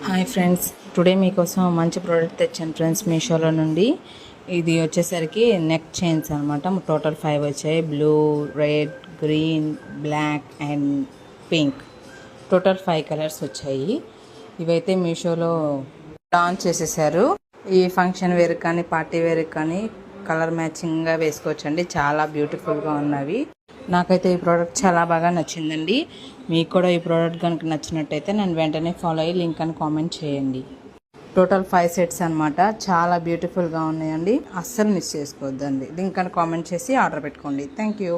Hi friends, today మీకోసం మంచి product తెచ్చాను ఫ్రెండ్స్ మీషోలో నుండి. ఇది వచ్చేసరికి నెక్ చైన్స్ అనమాట. టోటల్ 5 వచ్చాయి. Blue, red, green, black and pink. Total 5 colours వచ్చాయి. ఇవైతే మీషోలో లాంచ్ చేసేసారు. ఈ ఫంక్షన్ వేర్ కానీ పార్టీ వేర్ కానీ కలర్ మ్యాచింగ్గా వేసుకోవచ్చండి. చాలా బ్యూటిఫుల్గా ఉన్నవి. నాకైతే ఈ ప్రోడక్ట్ చాలా బాగా నచ్చిందండి. మీకు కూడా ఈ ప్రోడక్ట్ కనుక నచ్చినట్టయితే నన్ను వెంటనే ఫాలో అయ్యి లింక్ అని కామెంట్ చేయండి. టోటల్ 5 సెట్స్ అనమాట. చాలా బ్యూటిఫుల్గా ఉన్నాయండి. అస్సలు మిస్ చేసుకోవద్దండి. లింక్ అని కామెంట్ చేసి ఆర్డర్ పెట్టుకోండి. Thank you.